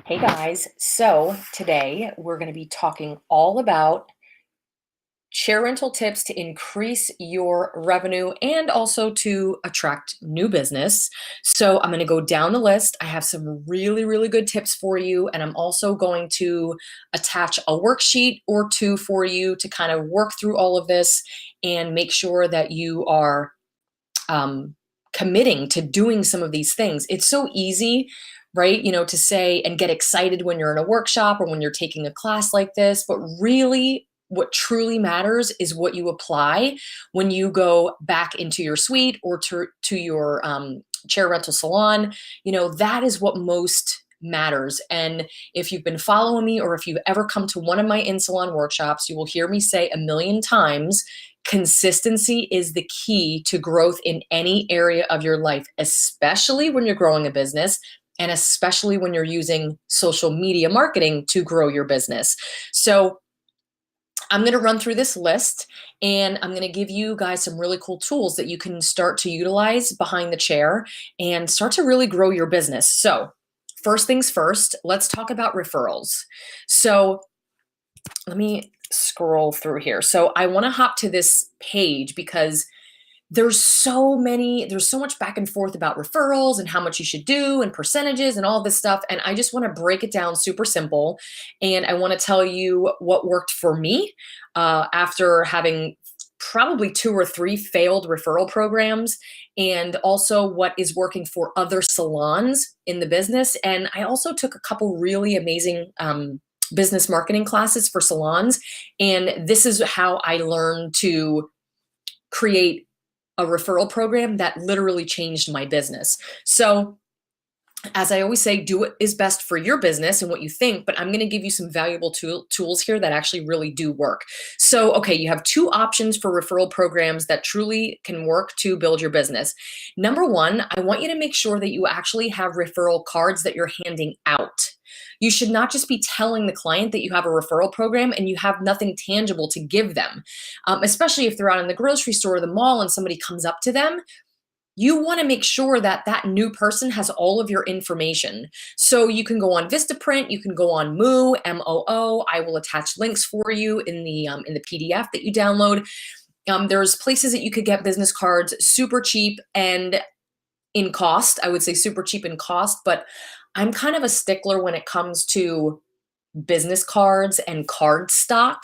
Hey guys, so today we're going to be talking all about chair rental tips to increase your revenue and also to attract new business. So I'm going to go down the list. I have some really, really good tips for you, and I'm also going to attach a worksheet or two for you to kind of work through all of this and make sure that you are um, committing to doing some of these things. It's so easy, right? To say and get excited when you're in a workshop or when you're taking a class like this. But really, what truly matters is what you apply when you go back into your suite or to your chair rental salon. That is what most matters. And if you've been following me or if you've ever come to one of my in salon workshops, you will hear me say a million times, consistency is the key to growth in any area of your life, especially when you're growing a business and especially when you're using social media marketing to grow your business. So I'm going to run through this list and I'm going to give you guys some really cool tools that you can start to utilize behind the chair and start to really grow your business. So first things first, let's talk about referrals. So let me scroll through here. So I want to hop to this page because there's so much back and forth about referrals and how much you should do and percentages and all this stuff. And I just want to break it down super simple. And I want to tell you what worked for me after having probably 2 or 3 failed referral programs, and also what is working for other salons in the business. And I also took a couple really amazing business marketing classes for salons. And this is how I learned to create a referral program that literally changed my business. So as I always say, do what is best for your business and what you think, but I'm going to give you some valuable tools here that actually really do work. So, okay, you have 2 options for referral programs that truly can work to build your business. Number 1, I want you to make sure that you actually have referral cards that you're handing out. You should not just be telling the client that you have a referral program and you have nothing tangible to give them, especially if they're out in the grocery store or the mall and somebody comes up to them. You want to make sure that that new person has all of your information. So you can go on Vistaprint, you can go on Moo, MOO. I will attach links for you in the PDF that you download. There's places that you could get business cards super cheap and in cost. I would say super cheap in cost, but I'm kind of a stickler when it comes to business cards and card stock.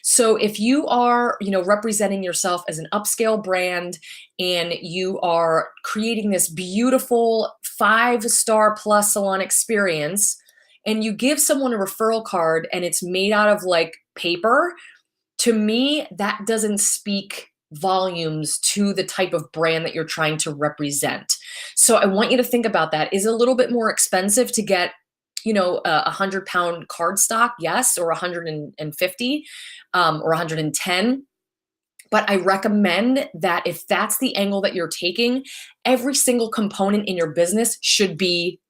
So if you are, representing yourself as an upscale brand and you are creating this beautiful 5-star plus salon experience and you give someone a referral card and it's made out of like paper, to me, that doesn't speak volumes to the type of brand that you're trying to represent. So I want you to think about that. Is it a little bit more expensive to get a 100-pound card stock? Yes. Or 150 or 110. But I recommend that if that's the angle that you're taking, every single component in your business should be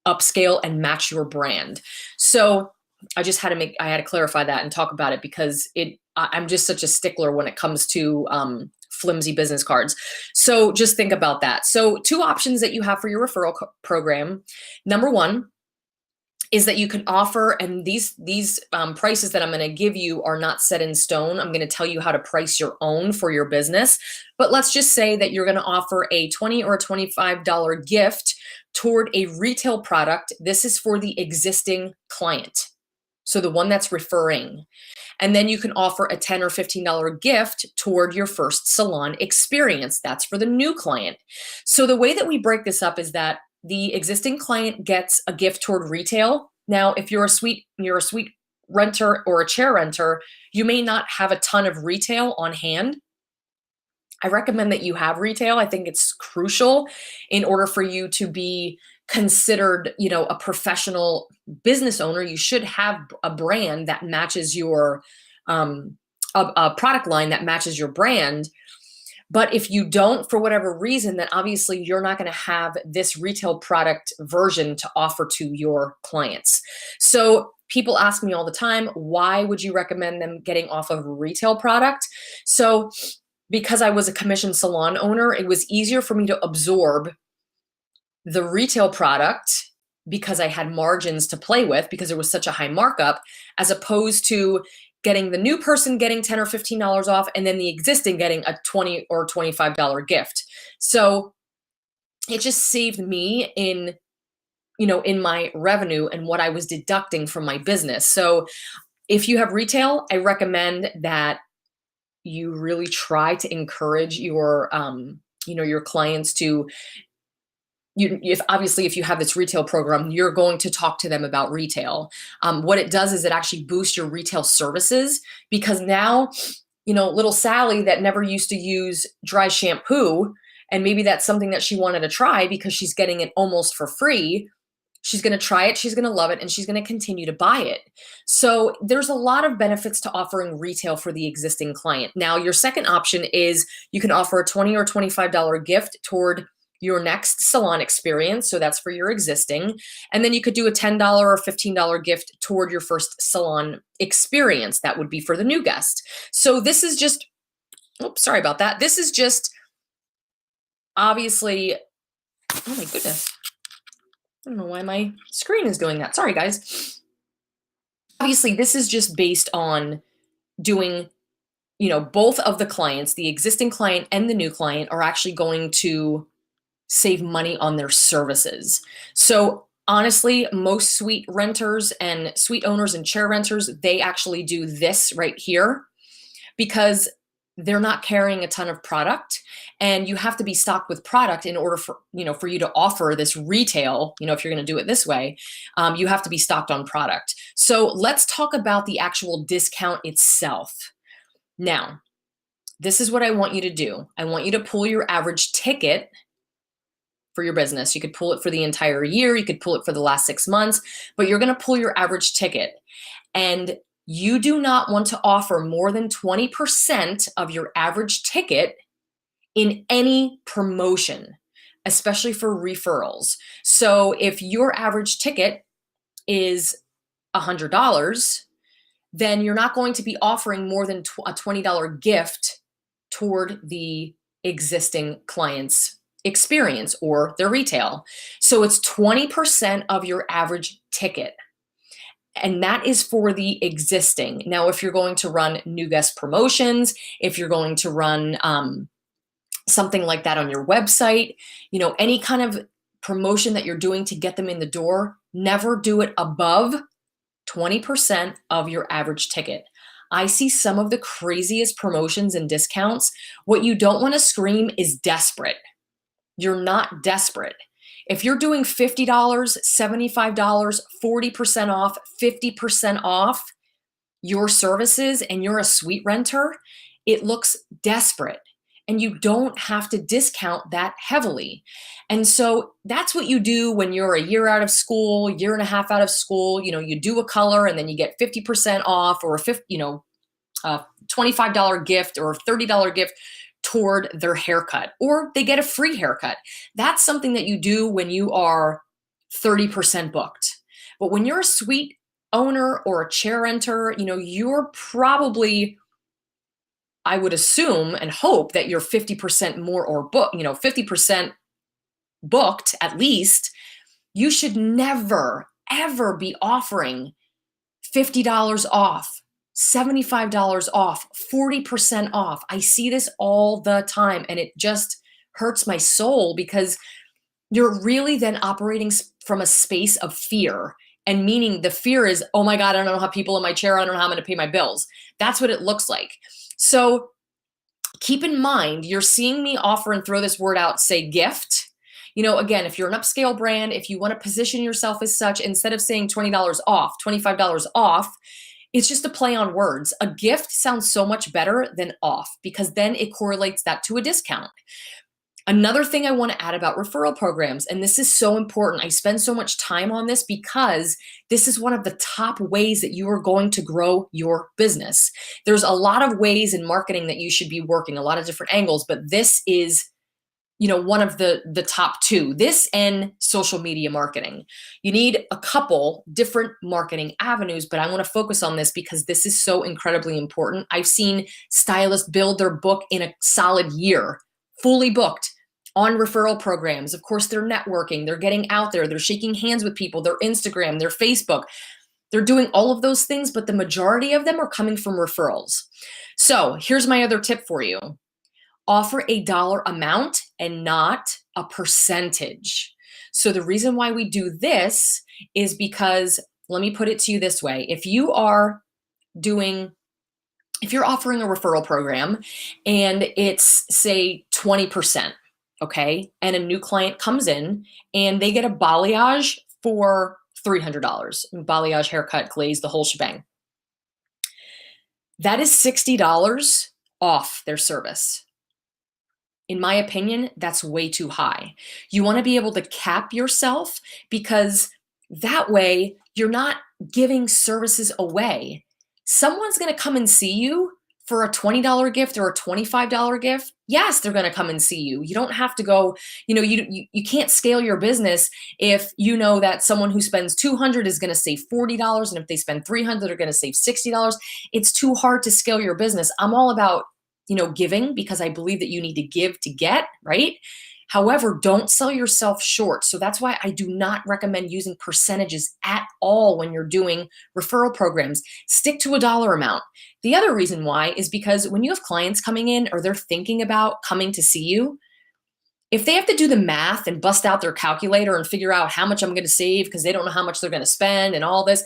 upscale and match your brand. So I had to clarify that and talk about it because I'm just such a stickler when it comes to flimsy business cards. So just think about that. So 2 options that you have for your referral program. Number 1 is that you can offer, and these prices that I'm going to give you are not set in stone. I'm going to tell you how to price your own for your business. But let's just say that you're going to offer a $20 or $25 gift toward a retail product. This is for the existing client, so the one that's referring. And then you can offer a $10 or $15 gift toward your first salon experience. That's for the new client. So the way that we break this up is that the existing client gets a gift toward retail. Now, if you're a suite renter or a chair renter, you may not have a ton of retail on hand. I recommend that you have retail. I think it's crucial in order for you to be considered, a professional business owner. You should have a brand that matches your a product line that matches your brand. But if you don't, for whatever reason, then obviously you're not going to have this retail product version to offer to your clients. So people ask me all the time, why would you recommend them getting off of a retail product? So because I was a commission salon owner, it was easier for me to absorb the retail product because I had margins to play with because there was such a high markup, as opposed to getting the new person getting 10 or $15 off and then the existing getting a $20 or $25 gift. So it just saved me in, in my revenue and what I was deducting from my business. So if you have retail, I recommend that you really try to encourage your clients to, if obviously if you have this retail program, you're going to talk to them about retail. What it does is it actually boosts your retail services, because now, little Sally that never used to use dry shampoo, and maybe that's something that she wanted to try because she's getting it almost for free. She's going to try it, she's going to love it, and she's going to continue to buy it. So there's a lot of benefits to offering retail for the existing client. Now, your second option is you can offer a $20 or $25 gift toward your next salon experience. So that's for your existing. And then you could do a $10 or $15 gift toward your first salon experience. That would be for the new guest. So this is just, oops, sorry about that. This is just obviously, oh my goodness. I don't know why my screen is doing that. Sorry, guys. Obviously, this is just based on doing, both of the clients, the existing client and the new client, are actually going to save money on their services. So honestly, most suite renters and suite owners and chair renters, they actually do this right here because they're not carrying a ton of product, and you have to be stocked with product in order for you to offer this retail. If you're going to do it this way, you have to be stocked on product. So let's talk about the actual discount itself. Now, this is what I want you to do. I want you to pull your average ticket for your business. You could pull it for the entire year, you could pull it for the last 6 months, but you're going to pull your average ticket. And you do not want to offer more than 20% of your average ticket in any promotion, especially for referrals. So if your average ticket is $100, then you're not going to be offering more than a $20 gift toward the existing client's experience or their retail. So it's 20% of your average ticket. And that is for the existing. Now, if you're going to run new guest promotions, if you're going to run something like that on your website, any kind of promotion that you're doing to get them in the door, never do it above 20% of your average ticket. I see some of the craziest promotions and discounts. What you don't want to scream is desperate. You're not desperate. If you're doing $50, $75, 40% off, 50% off your services and you're a suite renter, it looks desperate. And you don't have to discount that heavily. And so that's what you do when you're a year out of school, year and a half out of school. You do a color and then you get 50% off, or a $25 gift or a $30 gift toward their haircut, or they get a free haircut. That's something that you do when you are 30% booked. But when you're a suite owner or a chair renter, you're probably, I would assume and hope that you're 50% more or 50% booked at least. You should never, ever be offering $50 off, $75 off, 40% off. I see this all the time, and it just hurts my soul because you're really then operating from a space of fear. And meaning the fear is, oh my God, I don't know how people in my chair, I don't know how I'm going to pay my bills. That's what it looks like. So keep in mind, you're seeing me offer and throw this word out, say gift. Again, if you're an upscale brand, if you want to position yourself as such, instead of saying $20 off, $25 off, it's just a play on words. A gift sounds so much better than off because then it correlates that to a discount. Another thing I want to add about referral programs, and this is so important. I spend so much time on this because this is one of the top ways that you are going to grow your business. There's a lot of ways in marketing that you should be working, a lot of different angles, but this is one of the top two, this and social media marketing. You need a couple different marketing avenues, but I want to focus on this because this is so incredibly important. I've seen stylists build their book in a solid year, fully booked, on referral programs. Of course, they're networking, they're getting out there, they're shaking hands with people, their Instagram, their Facebook. They're doing all of those things, but the majority of them are coming from referrals. So here's my other tip for you. Offer a dollar amount and not a percentage. So the reason why we do this is because, let me put it to you this way. If you're offering a referral program and it's, say, 20%, okay, and a new client comes in and they get a balayage for $300, balayage, haircut, glaze, the whole shebang. That is $60 off their service. In my opinion, that's way too high. You want to be able to cap yourself, because that way you're not giving services away. Someone's going to come and see you for a $20 gift or a $25 gift. Yes, they're going to come and see you. You don't have to go, you can't scale your business if you know that someone who spends $200 is going to save $40, and if they spend $300, they're going to save $60. It's too hard to scale your business. I'm all about giving, because I believe that you need to give to get, right? However, don't sell yourself short. So that's why I do not recommend using percentages at all when you're doing referral programs. Stick to a dollar amount. The other reason why is because when you have clients coming in or they're thinking about coming to see you, if they have to do the math and bust out their calculator and figure out how much I'm going to save because they don't know how much they're going to spend and all this,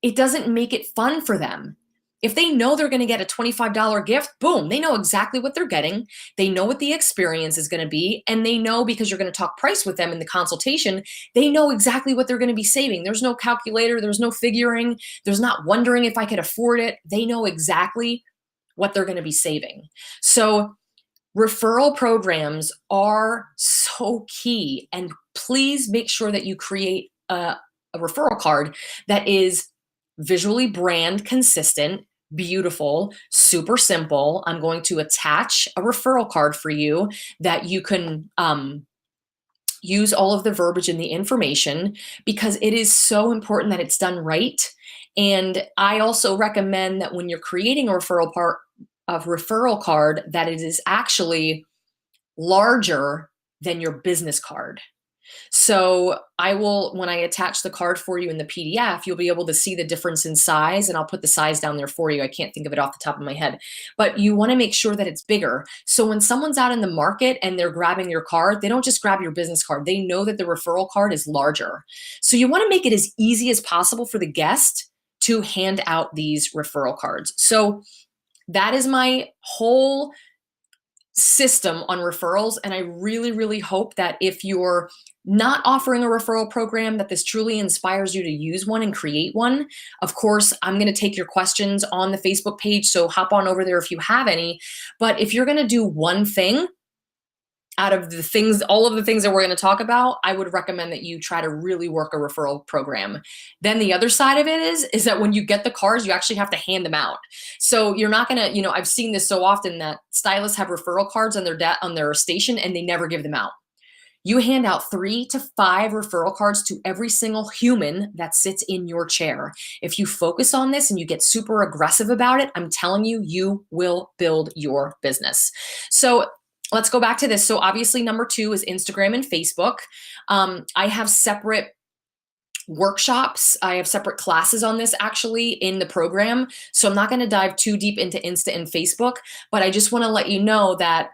it doesn't make it fun for them. If they know they're going to get a $25 gift, boom, they know exactly what they're getting. They know what the experience is going to be. And they know, because you're going to talk price with them in the consultation, they know exactly what they're going to be saving. There's no calculator. There's no figuring. There's not wondering if I could afford it. They know exactly what they're going to be saving. So referral programs are so key. And please make sure that you create a referral card that is visually brand consistent, beautiful, super simple. I'm going to attach a referral card for you that you can use all of the verbiage and the information, because it is so important that it's done right. And I also recommend that when you're creating a referral card, that it is actually larger than your business card. So when I attach the card for you in the PDF, you'll be able to see the difference in size, and I'll put the size down there for you. I can't think of it off the top of my head, but you want to make sure that it's bigger. So when someone's out in the market and they're grabbing your card, they don't just grab your business card. They know that the referral card is larger. So you want to make it as easy as possible for the guest to hand out these referral cards. So that is my whole system on referrals. And I really, really hope that if you're not offering a referral program, that this truly inspires you to use one and create one. Of course, I'm going to take your questions on the Facebook page, so hop on over there if you have any. But if you're going to do one thing out of the things, all of the things that we're going to talk about, I would recommend that you try to really work a referral program. Then the other side of it is that when you get the cards, you actually have to hand them out. So you're not going to, I've seen this so often that stylists have referral cards on their station and they never give them out. You hand out 3 to 5 referral cards to every single human that sits in your chair. If you focus on this and you get super aggressive about it, I'm telling you, you will build your business. So let's go back to this. So obviously number 2 is Instagram and Facebook. I have separate workshops. I have separate classes on this actually in the program. So I'm not going to dive too deep into Insta and Facebook, but I just want to let you know that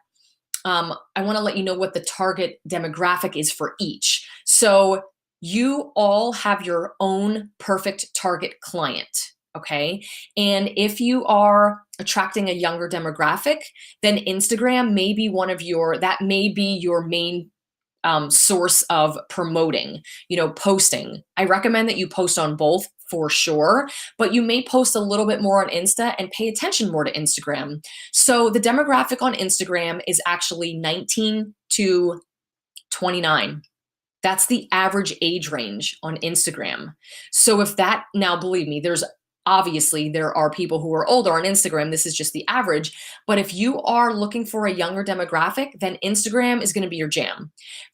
I want to let you know what the target demographic is for each. So you all have your own perfect target client. Okay. And if you are attracting a younger demographic, then Instagram may be that may be your main source of promoting, posting. I recommend that you post on both for sure, but you may post a little bit more on Insta and pay attention more to Instagram. So the demographic on Instagram is actually 19 to 29. That's the average age range on Instagram. So now believe me, obviously, there are people who are older on Instagram. This is just the average. But if you are looking for a younger demographic, then Instagram is going to be your jam.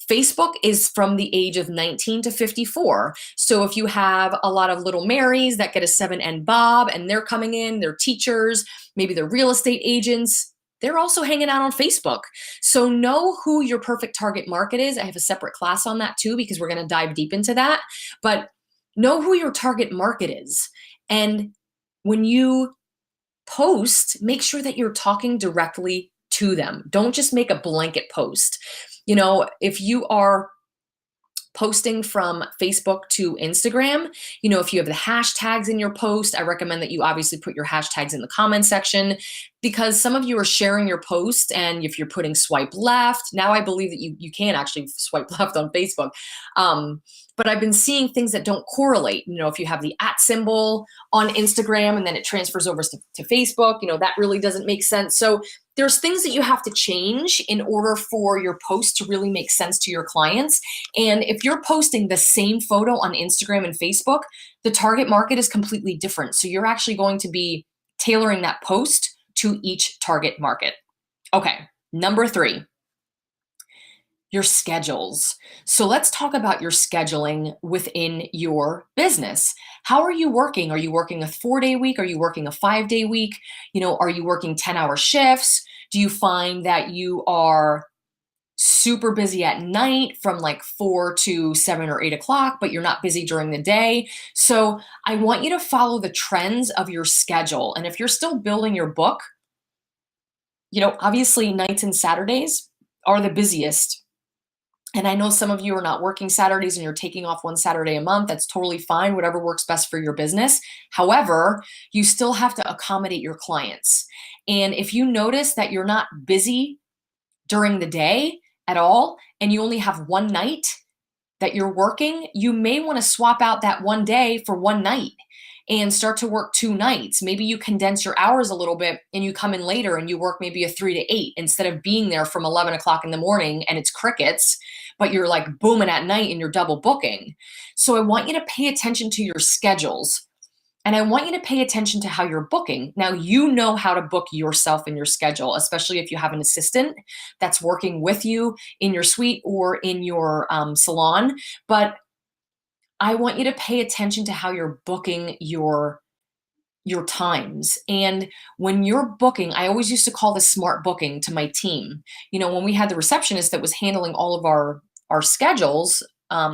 Facebook is from the age of 19 to 54. So if you have a lot of little Marys that get a 7N Bob and they're coming in, they're teachers, maybe they're real estate agents, they're also hanging out on Facebook. So know who your perfect target market is. I have a separate class on that too, because we're going to dive deep into that. But know who your target market is. And when you post, make sure that you're talking directly to them. Don't just make a blanket post. If you are posting from Facebook to Instagram, if you have the hashtags in your post, I recommend that you obviously put your hashtags in the comment section, because some of you are sharing your post, and if you're putting swipe left, now I believe that you can actually swipe left on Facebook. But I've been seeing things that don't correlate. If you have the @ symbol on Instagram and then it transfers over to Facebook, that really doesn't make sense. So there's things that you have to change in order for your post to really make sense to your clients. And if you're posting the same photo on Instagram and Facebook, the target market is completely different. So you're actually going to be tailoring that post to each target market. Okay, number 3, your schedules. So let's talk about your scheduling within your business. How are you working? Are you working a 4-day week? Are you working a 5-day week? Are you working 10-hour shifts? Do you find that you are super busy at night from like 4 to 7 or 8 o'clock, but you're not busy during the day? So I want you to follow the trends of your schedule. And if you're still building your book, obviously nights and Saturdays are the busiest. And I know some of you are not working Saturdays and you're taking off one Saturday a month. That's totally fine, whatever works best for your business. However, you still have to accommodate your clients. And if you notice that you're not busy during the day at all, and you only have one night that you're working, you may want to swap out that one day for one night and start to work 2 nights. Maybe you condense your hours a little bit and you come in later and you work maybe a 3 to 8 instead of being there from 11 o'clock in the morning and it's crickets, but you're like booming at night and you're double booking. So I want you to pay attention to your schedules. And I want you to pay attention to how you're booking. Now, you know how to book yourself in your schedule, especially if you have an assistant that's working with you in your suite or in your salon. But I want you to pay attention to how you're booking your times. And when you're booking, I always used to call this smart booking to my team. When we had the receptionist that was handling all of our schedules,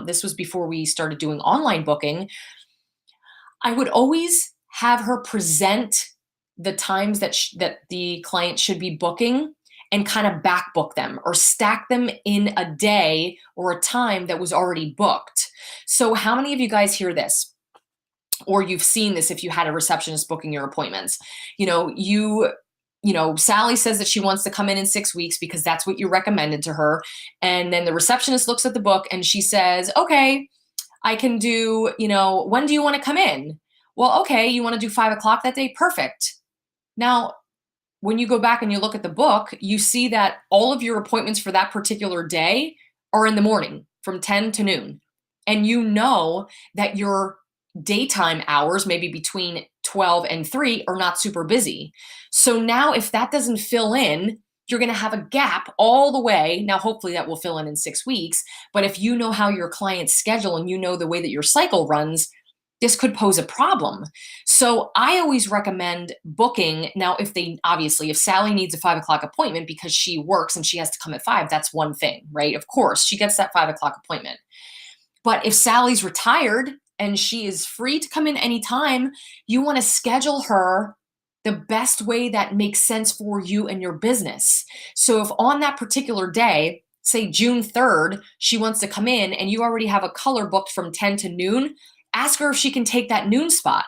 this was before we started doing online booking, I would always have her present the times that the client should be booking and kind of back book them or stack them in a day or a time that was already booked. So how many of you guys hear this? Or you've seen this if you had a receptionist booking your appointments. Sally says that she wants to come in 6 weeks because that's what you recommended to her. And then the receptionist looks at the book and she says, okay, I can do, when do you want to come in? Well, okay, you want to do 5 o'clock that day? Perfect. Now, when you go back and you look at the book, you see that all of your appointments for that particular day are in the morning from 10 to noon. And you know that your daytime hours, maybe between 12 and 3, are not super busy. So now if that doesn't fill in, you're going to have a gap all the way. Now, hopefully that will fill in 6 weeks. But if you know how your clients schedule and you know the way that your cycle runs, this could pose a problem. So I always recommend booking. Now, if Sally needs a 5 o'clock appointment because she works and she has to come at 5, that's one thing, right? Of course, she gets that 5 o'clock appointment. But if Sally's retired and she is free to come in anytime, you want to schedule her the best way that makes sense for you and your business. So if on that particular day, say June 3rd, she wants to come in and you already have a color booked from 10 to noon, ask her if she can take that noon spot.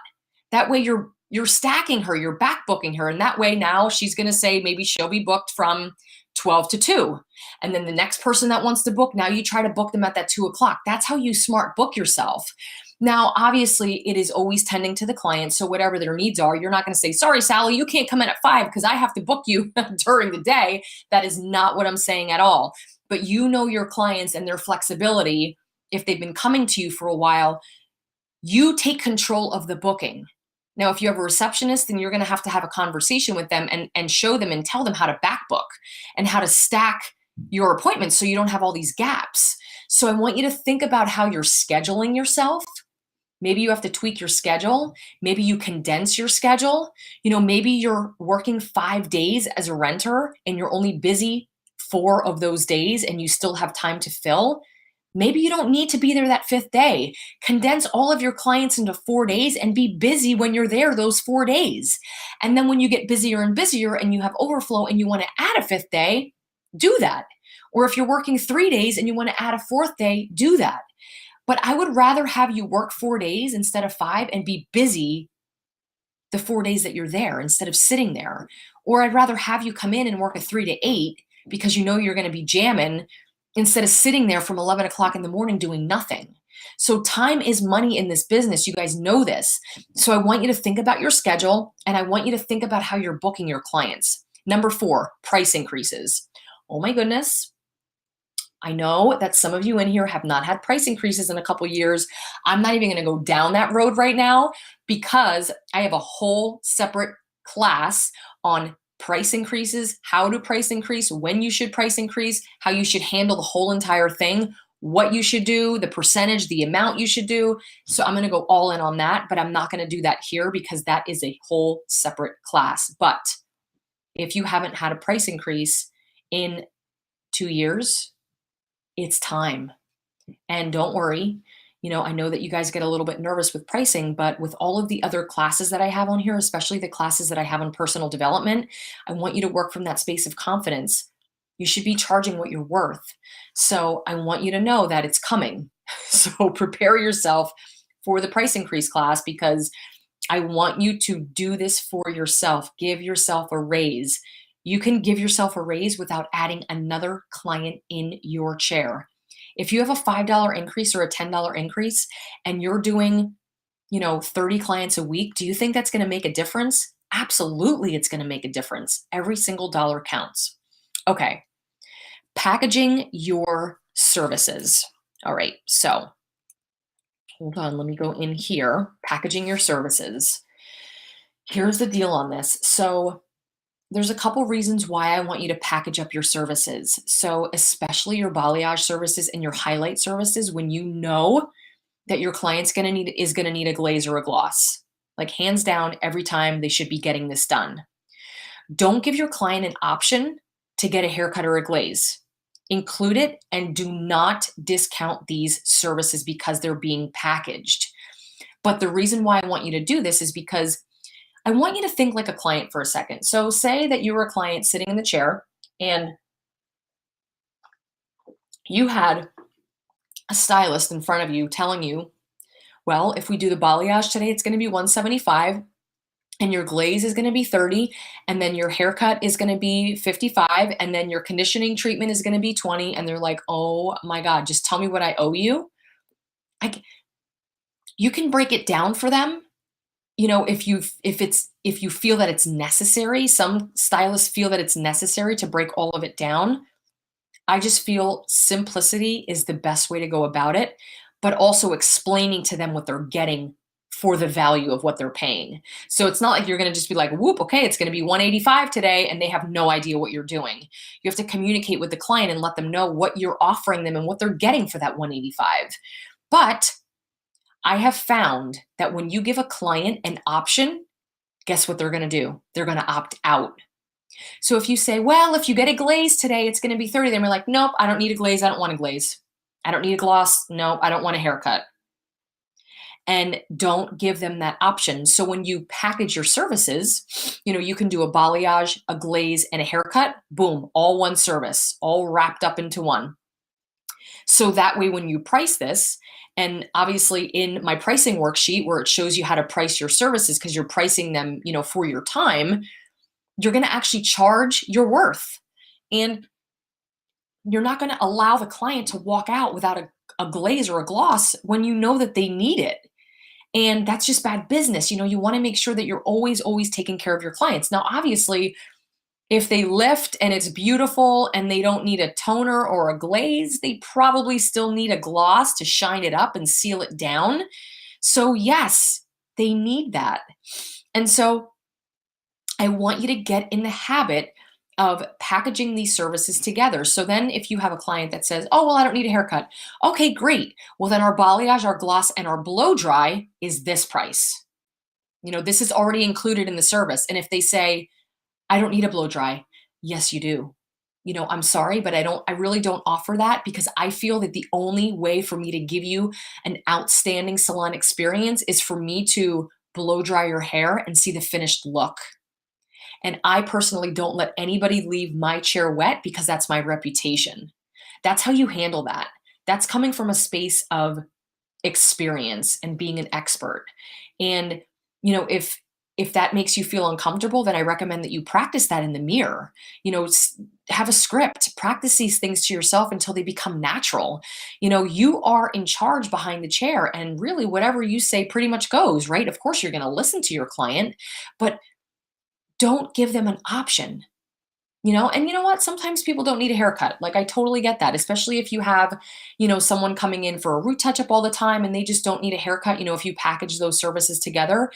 That way you're stacking her, you're back booking her. And that way now she's going to say maybe she'll be booked from 12 to 2. And then the next person that wants to book, now you try to book them at that 2 o'clock. That's how you smart book yourself. Now, obviously, it is always tending to the client. So whatever their needs are, you're not going to say, sorry, Sally, you can't come in at 5 because I have to book you during the day. That is not what I'm saying at all. But you know your clients and their flexibility. If they've been coming to you for a while, you take control of the booking. Now, if you have a receptionist, then you're going to have a conversation with them and show them and tell them how to back book and how to stack your appointments so you don't have all these gaps. So I want you to think about how you're scheduling yourself Maybe you have to tweak your schedule. Maybe you condense your schedule. Maybe you're working 5 days as a renter and you're only busy 4 of those days and you still have time to fill. Maybe you don't need to be there that fifth day. Condense all of your clients into 4 days and be busy when you're there those 4 days. And then when you get busier and busier and you have overflow and you want to add a fifth day, do that. Or if you're working 3 days and you want to add a fourth day, do that. But I would rather have you work 4 days instead of 5 and be busy the 4 days that you're there instead of sitting there. Or I'd rather have you come in and work a 3 to 8 because you know you're going to be jamming instead of sitting there from 11 o'clock in the morning doing nothing. So time is money in this business. You guys know this. So I want you to think about your schedule and I want you to think about how you're booking your clients. Number 4, price increases. Oh my goodness. I know that some of you in here have not had price increases in a couple years. I'm not even going to go down that road right now because I have a whole separate class on price increases, how to price increase, when you should price increase, how you should handle the whole entire thing, what you should do, the percentage, the amount you should do. So I'm going to go all in on that, but I'm not going to do that here because that is a whole separate class. But if you haven't had a price increase in 2 years, it's time. And don't worry, I know that you guys get a little bit nervous with pricing, but with all of the other classes that I have on here, especially the classes that I have on personal development, I want you to work from that space of confidence. You should be charging what you're worth. So I want you to know that it's coming. So prepare yourself for the price increase class because I want you to do this for yourself. Give yourself a raise. You can give yourself a raise without adding another client in your chair. If you have a $5 increase or a $10 increase and you're doing, 30 clients a week, do you think that's going to make a difference? Absolutely, it's going to make a difference. Every single dollar counts. Okay. Packaging your services. All right. So hold on. Let me go in here. Packaging your services. Here's the deal on this. So there's a couple reasons why I want you to package up your services. So especially your balayage services and your highlight services when you know that your client's is going to need a glaze or a gloss. Like hands down, every time they should be getting this done. Don't give your client an option to get a haircut or a glaze. Include it and do not discount these services because they're being packaged. But the reason why I want you to do this is because I want you to think like a client for a second. So say that you were a client sitting in the chair and you had a stylist in front of you telling you, well, if we do the balayage today, it's going to be $175 and your glaze is going to be $30 and then your haircut is going to be $55 and then your conditioning treatment is going to be $20. And they're like, oh my God, just tell me what I owe you. You can break it down for them. If you feel that it's necessary. Some stylists feel that it's necessary to break all of it down. I just feel simplicity is the best way to go about it, but also explaining to them what they're getting for the value of what they're paying. So it's not like you're going to just be like, whoop, okay, it's going to be $185 today, and they have no idea what you're doing. You have to communicate with the client and let them know what you're offering them and what they're getting for that $185. But I have found that when you give a client an option, guess what they're going to do? They're going to opt out. So if you say, well, if you get a glaze today, it's going to be $30. Then we're like, nope, I don't need a glaze. I don't want a glaze. I don't need a gloss. No, I don't want a haircut. And don't give them that option. So when you package your services, you can do a balayage, a glaze, and a haircut. Boom, all one service, all wrapped up into one. So that way, when you price this, and obviously in my pricing worksheet where it shows you how to price your services because you're pricing them, for your time, you're going to actually charge your worth. And you're not going to allow the client to walk out without a glaze or a gloss when you know that they need it. And that's just bad business. You want to make sure that you're always taking care of your clients. Now, obviously, if they lift and it's beautiful and they don't need a toner or a glaze, they probably still need a gloss to shine it up and seal it down. So yes, they need that. And so I want you to get in the habit of packaging these services together. So then if you have a client that says, oh, well, I don't need a haircut. Okay, great. Well, then our balayage, our gloss, and our blow dry is this price. This is already included in the service. And if they say, I don't need a blow dry, yes, you do. I'm sorry, but I really don't offer that because I feel that the only way for me to give you an outstanding salon experience is for me to blow dry your hair and see the finished look. And I personally don't let anybody leave my chair wet because that's my reputation. That's how you handle that. That's coming from a space of experience and being an expert. And if that makes you feel uncomfortable, then I recommend that you practice that in the mirror. Have a script, practice these things to yourself until they become natural. You are in charge behind the chair, and really whatever you say pretty much goes, right? Of course, you're going to listen to your client, but don't give them an option. And you know what? Sometimes people don't need a haircut. Like, I totally get that, especially if you have, someone coming in for a root touch up all the time and they just don't need a haircut. If you package those services together,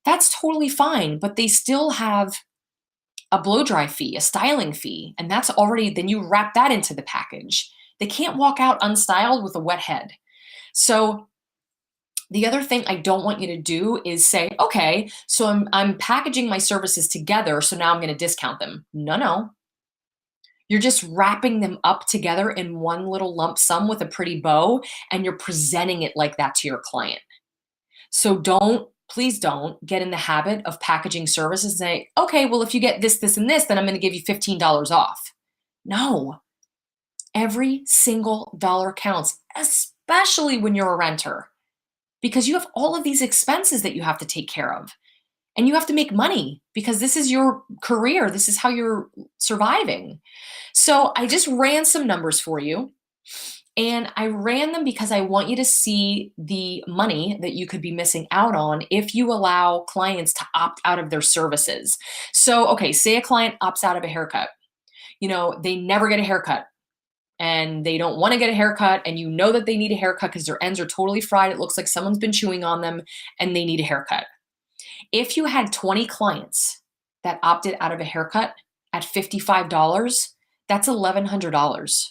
that's totally fine, but they still have a blow dry fee, a styling fee, and then you wrap that into the package. They can't walk out unstyled with a wet head. So the other thing I don't want you to do is say, okay, so I'm packaging my services together, so now I'm going to discount them. No. You're just wrapping them up together in one little lump sum with a pretty bow, and you're presenting it like that to your client. So please don't get in the habit of packaging services and say, okay, well, if you get this, this, and this, then I'm going to give you $15 off. No, every single dollar counts, especially when you're a renter, because you have all of these expenses that you have to take care of. And you have to make money because this is your career. This is how you're surviving. So I just ran some numbers for you. And I ran them because I want you to see the money that you could be missing out on if you allow clients to opt out of their services. So, okay, say a client opts out of a haircut. They never get a haircut and they don't want to get a haircut, and you know that they need a haircut because their ends are totally fried. It looks like someone's been chewing on them and they need a haircut. If you had 20 clients that opted out of a haircut at $55, that's $1,100.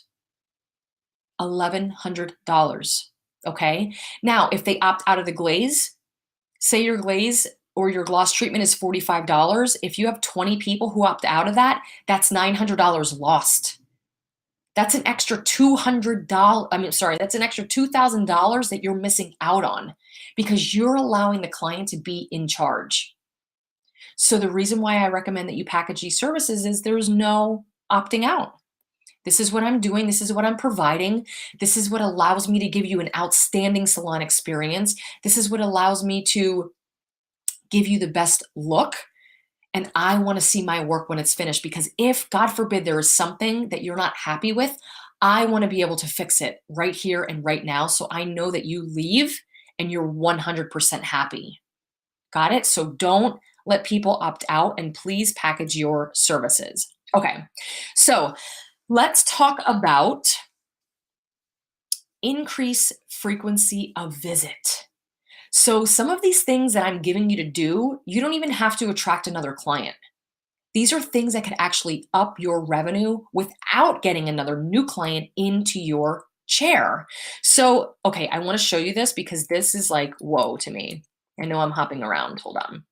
$1,100. Okay. Now, if they opt out of the glaze, say your glaze or your gloss treatment is $45. If you have 20 people who opt out of that, that's $900 lost. That's an extra $200. That's an extra $2,000 that you're missing out on because you're allowing the client to be in charge. So the reason why I recommend that you package these services is there's no opting out. This is what I'm doing. This is what I'm providing. This is what allows me to give you an outstanding salon experience. This is what allows me to give you the best look. And I want to see my work when it's finished because if, God forbid, there is something that you're not happy with, I want to be able to fix it right here and right now. So I know that you leave and you're 100% happy. Got it? So don't let people opt out and please package your services. Okay. So let's talk about increase frequency of visit. So some of these things that I'm giving you to do, you don't even have to attract another client. These are things that could actually up your revenue without getting another new client into your chair. So, okay, I want to show you this because this is like, whoa to me. I know I'm hopping around. Hold on.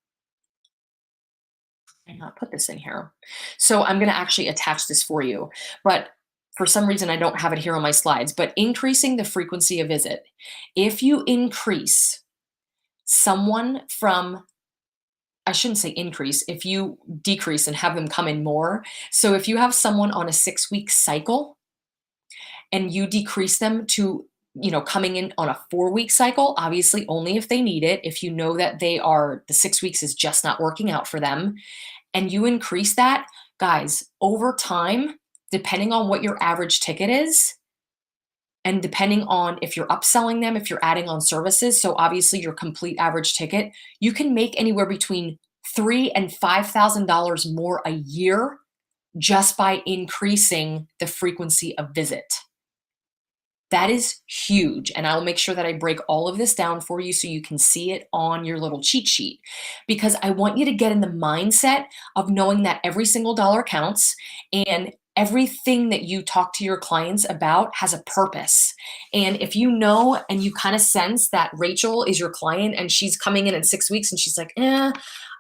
And not put this in here. So I'm going to actually attach this for you. But for some reason, I don't have it here on my slides. But increasing the frequency of visit. If you increase someone from, I shouldn't say increase, if you decrease and have them come in more. So if you have someone on a 6-week cycle and you decrease them to, coming in on a 4-week cycle, obviously only if they need it, if you know that the 6 weeks is just not working out for them, and you increase that, guys, over time, depending on what your average ticket is, and depending on if you're upselling them, if you're adding on services, so obviously your complete average ticket, you can make anywhere between $3,000 and $5,000 more a year just by increasing the frequency of visit. That is huge. And I'll make sure that I break all of this down for you so you can see it on your little cheat sheet. Because I want you to get in the mindset of knowing that every single dollar counts and everything that you talk to your clients about has a purpose. And if you know and you kind of sense that Rachel is your client and she's coming in 6 weeks and she's like, I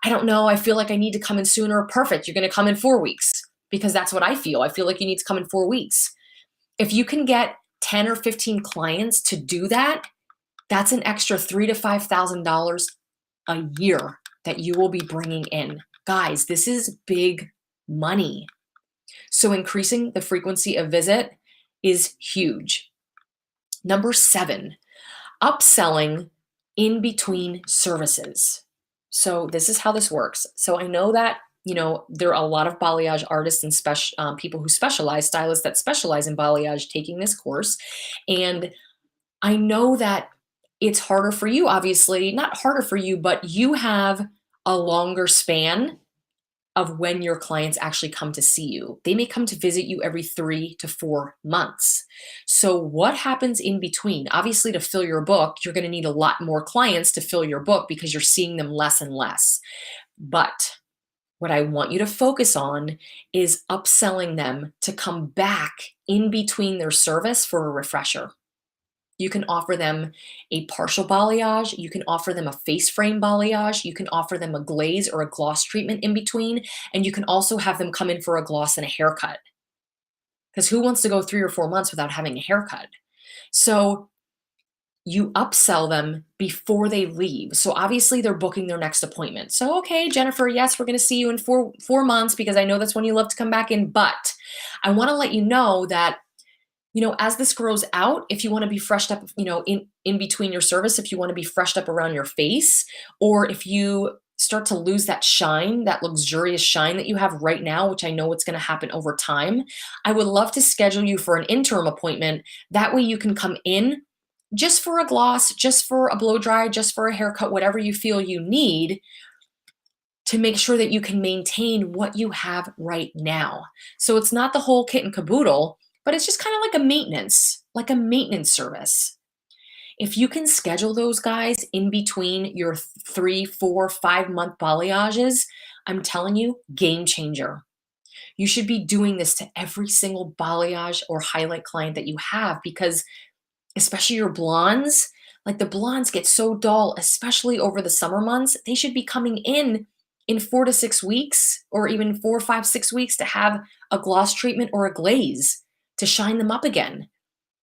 don't know, I feel like I need to come in sooner. Perfect. You're going to come in 4 weeks because that's what I feel. I feel like you need to come in 4 weeks. If you can get 10 or 15 clients to do that, that's an extra $3,000 to $5,000 a year that you will be bringing in. Guys, this is big money. So increasing the frequency of visit is huge. Number 7, upselling in between services. So this is how this works. So I know that there are a lot of balayage artists and people who specialize, stylists that specialize in balayage taking this course. And I know that it's harder for you, obviously, not harder for you, but you have a longer span of when your clients actually come to see you. They may come to visit you every 3 to 4 months. So what happens in between? Obviously, to fill your book, you're going to need a lot more clients to fill your book because you're seeing them less and less. But what I want you to focus on is upselling them to come back in between their service for a refresher. You can offer them a partial balayage. You can offer them a face frame balayage. You can offer them a glaze or a gloss treatment in between. And you can also have them come in for a gloss and a haircut. Because who wants to go 3 or 4 months without having a haircut? So you upsell them before they leave. So obviously they're booking their next appointment. So, okay, Jennifer, yes, we're going to see you in four months because I know that's when you love to come back in. But I want to let you know that as this grows out, if you want to be freshed up, in between your service, if you want to be freshed up around your face, or if you start to lose that shine, that luxurious shine that you have right now, which I know it's going to happen over time, I would love to schedule you for an interim appointment. That way you can come in just for a gloss, just for a blow dry, just for a haircut, whatever you feel you need to make sure that you can maintain what you have right now. So it's not the whole kit and caboodle, but it's just kind of like a maintenance service. If you can schedule those guys in between your 3, 4, 5 month balayages, I'm telling you, game changer. You should be doing this to every single balayage or highlight client that you have because especially your blondes, like the blondes get so dull, especially over the summer months. They should be coming in 4 to 6 weeks or even 4, 5, 6 weeks to have a gloss treatment or a glaze to shine them up again.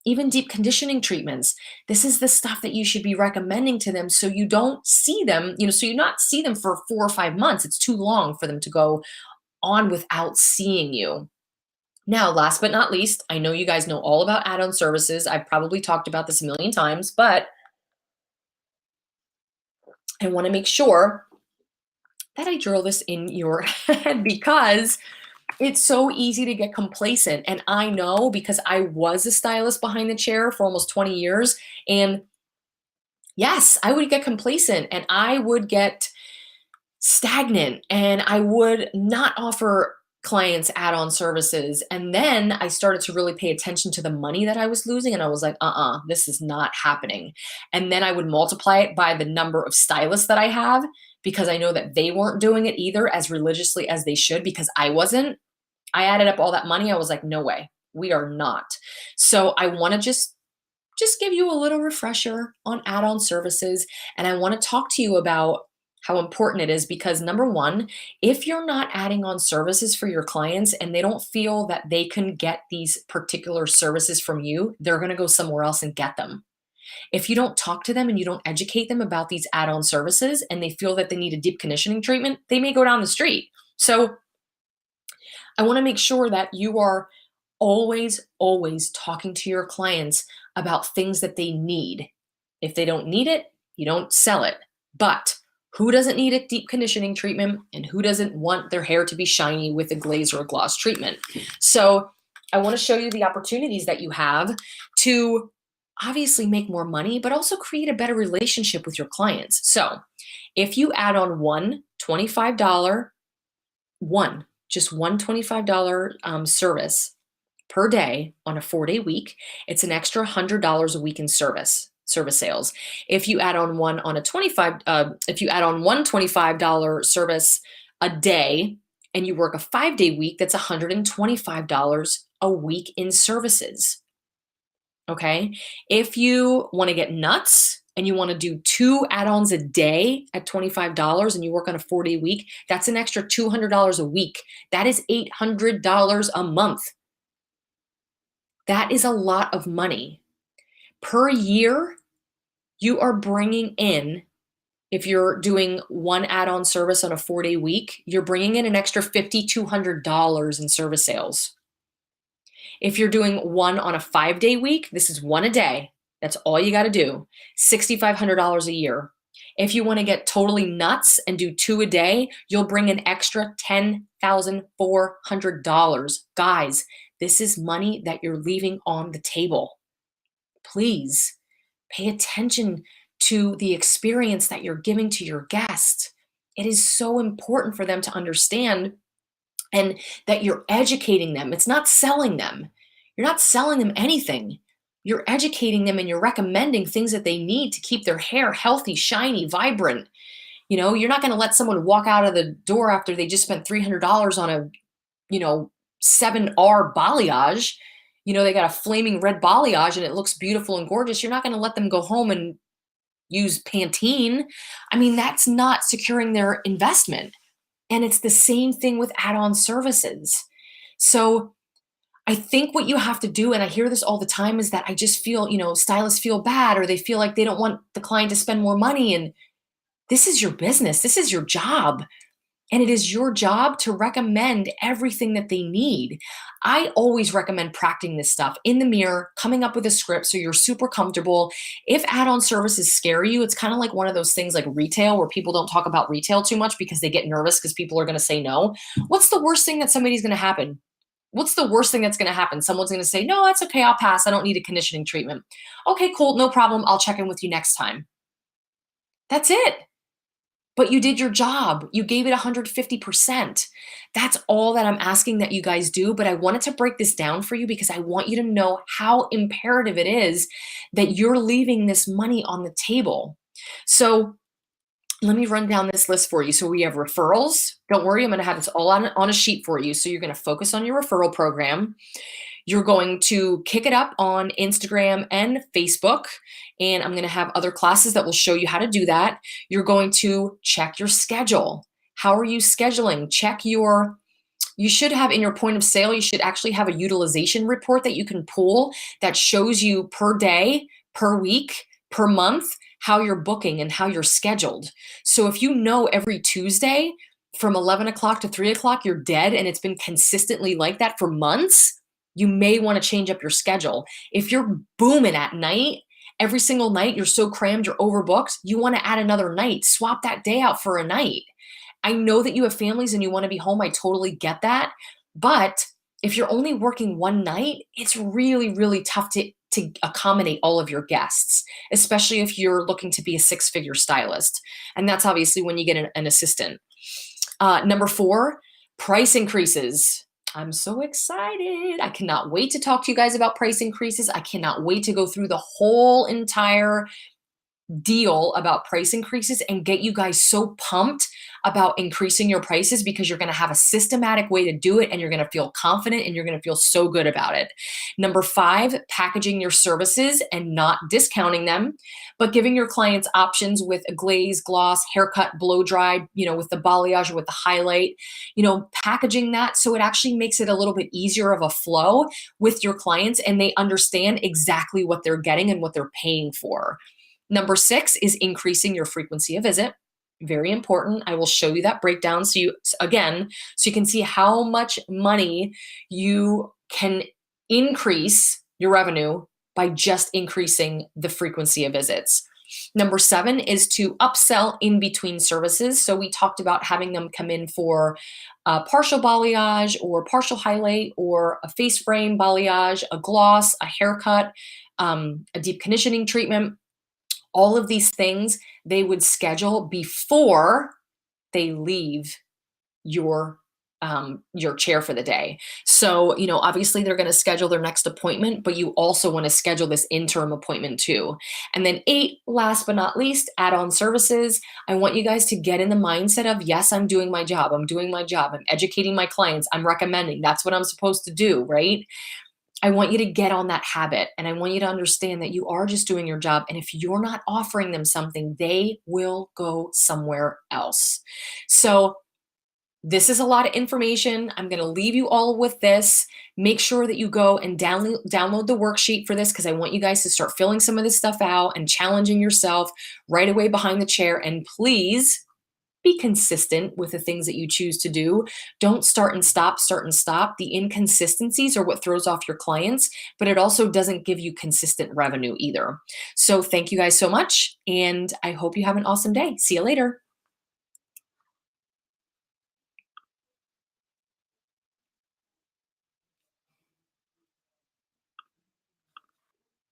Even deep conditioning treatments. This is the stuff that you should be recommending to them so you don't see them, so you not see them for 4 or 5 months. It's too long for them to go on without seeing you. Now, last but not least, I know you guys know all about add-on services. I've probably talked about this a million times, but I want to make sure that I drill this in your head because it's so easy to get complacent. And I know because I was a stylist behind the chair for almost 20 years. And yes, I would get complacent and I would get stagnant and I would not offer clients add-on services. And then I started to really pay attention to the money that I was losing. And I was like, this is not happening. And then I would multiply it by the number of stylists that I have because I know that they weren't doing it either as religiously as they should because I wasn't. I added up all that money. I was like, no way, we are not. So I want to just give you a little refresher on add-on services. And I want to talk to you about how important it is because number one, if you're not adding on services for your clients and they don't feel that they can get these particular services from you, they're going to go somewhere else and get them. If you don't talk to them and you don't educate them about these add-on services and they feel that they need a deep conditioning treatment, they may go down the street. So I want to make sure that you are always, always talking to your clients about things that they need. If they don't need it, you don't sell it. But who doesn't need a deep conditioning treatment and who doesn't want their hair to be shiny with a glaze or a gloss treatment? So I want to show you the opportunities that you have to obviously make more money, but also create a better relationship with your clients. So if you add on one $25, just one $25 service per day on a 4-day week. It's an extra $100 a week in service sales. If you add on if you add on one $25 service a day and you work a 5-day week, that's $125 a week in services. Okay. If you want to get nuts and you want to do 2 add-ons a day at $25 and you work on a 4-day week, that's an extra $200 a week. That is $800 a month. That is a lot of money. Per year, you are bringing in, if you're doing one add-on service on a 4-day week, you're bringing in an extra $5,200 in service sales. If you're doing one on a 5-day week, this is one a day. That's all you got to do. $6,500 a year. If you want to get totally nuts and do 2 a day, you'll bring an extra $10,400. Guys, this is money that you're leaving on the table. Please pay attention to the experience that you're giving to your guests. It is so important for them to understand and that you're educating them. It's not selling them. You're not selling them anything. You're educating them and you're recommending things that they need to keep their hair healthy, shiny, vibrant. You're not going to let someone walk out of the door after they just spent $300 on a, 7R balayage. They got a flaming red balayage and it looks beautiful and gorgeous. You're not going to let them go home and use Pantene. I mean, that's not securing their investment. And it's the same thing with add-on services. So I think what you have to do, and I hear this all the time, is that I just feel, stylists feel bad or they feel like they don't want the client to spend more money. And this is your business. This is your job. And it is your job to recommend everything that they need. I always recommend practicing this stuff in the mirror, coming up with a script so you're super comfortable. If add-on services scare you, it's kind of like one of those things like retail where people don't talk about retail too much because they get nervous because people are going to say no. What's the worst thing that somebody's going to happen? What's the worst thing that's going to happen? Someone's going to say, no, that's okay. I'll pass. I don't need a conditioning treatment. Okay, cool. No problem. I'll check in with you next time. That's it. But you did your job. You gave it 150%. That's all that I'm asking that you guys do. But I wanted to break this down for you because I want you to know how imperative it is that you're leaving this money on the table. So let me run down this list for you. So we have referrals. Don't worry, I'm going to have this all on a sheet for you. So you're going to focus on your referral program. You're going to kick it up on Instagram and Facebook, and I'm going to have other classes that will show you how to do that. You're going to check your schedule. How are you scheduling? You should have in your point of sale, you should actually have a utilization report that you can pull that shows you per day, per week, per month, how you're booking and how you're scheduled. So if you know every Tuesday from 11 o'clock to 3 o'clock, you're dead, and it's been consistently like that for months, you may want to change up your schedule. If you're booming at night, every single night, you're so crammed, you're overbooked, you want to add another night. Swap that day out for a night. I know that you have families and you want to be home. I totally get that. But if you're only working one night, it's really, really tough to accommodate all of your guests, especially if you're looking to be a 6-figure stylist. And that's obviously when you get an assistant. Number 4, price increases. I'm so excited. I cannot wait to talk to you guys about price increases. I cannot wait to go through the whole entire deal about price increases and get you guys so pumped about increasing your prices because you're going to have a systematic way to do it and you're going to feel confident and you're going to feel so good about it. Number 5, packaging your services and not discounting them, but giving your clients options with a glaze, gloss, haircut, blow dry, with the balayage or with the highlight, packaging that so it actually makes it a little bit easier of a flow with your clients and they understand exactly what they're getting and what they're paying for. Number 6 is increasing your frequency of visit. Very important. I will show you that breakdown so you can see how much money you can increase your revenue by just increasing the frequency of visits. Number 7 is to upsell in between services. So we talked about having them come in for a partial balayage or partial highlight or a face frame balayage, a gloss, a haircut, a deep conditioning treatment. All of these things they would schedule before they leave your your chair for the day. So, obviously they're going to schedule their next appointment, but you also want to schedule this interim appointment too. And then eight, last but not least, add-on services. I want you guys to get in the mindset of, yes, I'm doing my job. I'm doing my job. I'm educating my clients. I'm recommending. That's what I'm supposed to do, right? I want you to get on that habit, and I want you to understand that you are just doing your job. And if you're not offering them something, they will go somewhere else. So this is a lot of information. I'm going to leave you all with this. Make sure that you go and download the worksheet for this, because I want you guys to start filling some of this stuff out and challenging yourself right away behind the chair. And please be consistent with the things that you choose to do. Don't start and stop, start and stop. The inconsistencies are what throws off your clients, but it also doesn't give you consistent revenue either. So thank you guys so much, and I hope you have an awesome day. See you later.